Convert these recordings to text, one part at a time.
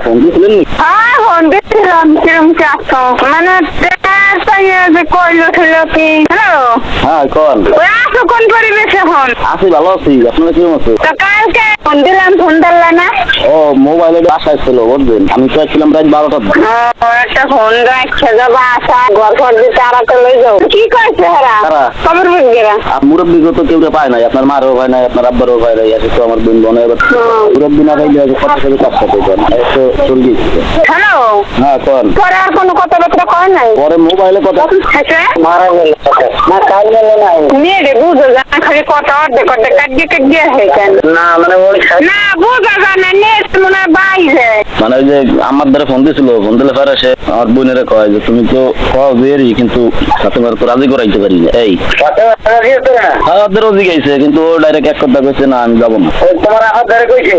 Phone দিয়েছিলেন নি? হ্যাঁ ফোন দিয়েছিলাম কিরম কি আসছো মানে যে কইলো ছিল কি হ্যালো হ্যাঁ কন। ওই আসো কোন পরিবেশে ফোন আছি, ভালো আছি। আপনারা কিরকম আছে? তো কালকে ফোন দিলাম ফোন ধরলা না ও মোবাইলে বাসায় ছিল বুঝলেন, আমি তো ছিলাম রাত 12টার দিকে। একটা ফোন রাখছে যাবা আসা ঘর ঘর দিয়ে তারাতে লই যাও কি করছে হেরা কারা? খবর বুঝগেরা আর মুরব্বীকে তো কেউ পায় নাই, আপনার মারও পায় নাই, আপনার আব্বারও পায় নাই, আছে তো আমার বোন বোনে। এবার মুরব্বী না পাইলে কত সাথে কাজ করতে পারেন, একটু চলবে। হ্যালো হ্যাঁ কন। পরে আর কোনো কথাবার্তা কয় নাই পরে মোবাইলে কথা হ্যাঁ মারা গেল না, কাজ গেল না। মেয়েরে বুঝো জানা খালি কথা অর্ধেক অর্ধেক কাটিয়ে হয়েছেন না মানে ওই না বুঝা যায় না নেট মনে হয় বাইরে মানে ওই যে আমার দ্বারা ফোন দিছিল, ফোন দিলে পরে সে আমার বোনেরা কয় যে তুমি তো কও বেরি, কিন্তু তোমার তো রাজি করাইতে পারি না। এই ওদের রাজি গাইছে, কিন্তু ও ডাইরেক্ট এক কথা কইছে না আমি যাবো না। তোমার আবার ধরে কইছে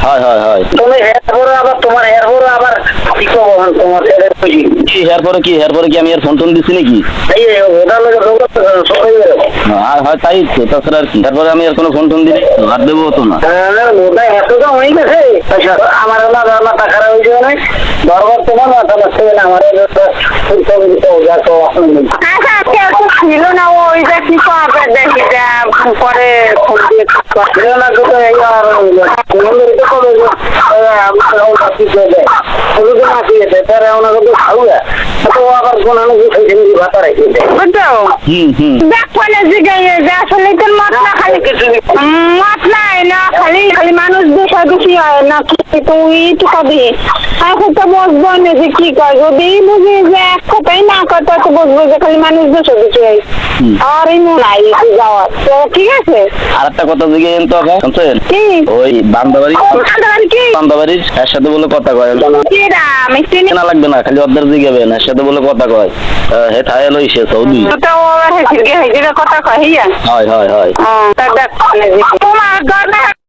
হয় হয় হয়। তুমি হেয়ার পরে আবার তোমার হেয়ার পরে আবার কি করবো তোমার ছেলে কইছি কি হেয়ার পরে কি আমি আর ফোন টোন দিছি নাকি? এই ওটার লোক সবাই আর হয় তাই তো, তাছাড়া আর কি। তারপরে আমি আর কোনো ফোন টোন দিই আর দেবো তো না। ওটা এত তো হয়ে গেছে আমার মাথা খারাপ হয়েছে না বরবার তোমার মাথা লাগছে না আমার কেউ তো ছিল না ওই যে কি পাবে দেখি পরে ফোন দিয়ে বুঝছো দেখ ফোনে জিগাইয়ে যে আসলে তোর মত না খালি মত নাই না খালি খালি মানুষ বেশা বেশি হয় না কি তুই তো কবি এখন তো বসবো না যে কি কয় যদি বুঝি যে এক কথাই না কথা তো বসবো যে খালি মানুষ বেশা বেশি হয় আর এই মন নাই যাওয়ার তো ঠিক আছে। আর একটা কথা জিজ্ঞেস তো শুনছেন, কি ওই বান্দাবাড়ি কি বান্দাবাড়ির এর সাথে বলে কথা কয় কি রাম চিনি না লাগবে না, খালি ওদের জিজ্ঞাবেন এর সাথে বলে কথা কয়। হে থাইল হইছে সৌদি। তো ও হেজির কথা কয় হিয়া হয় হয় হয়। তা দেখ তোমার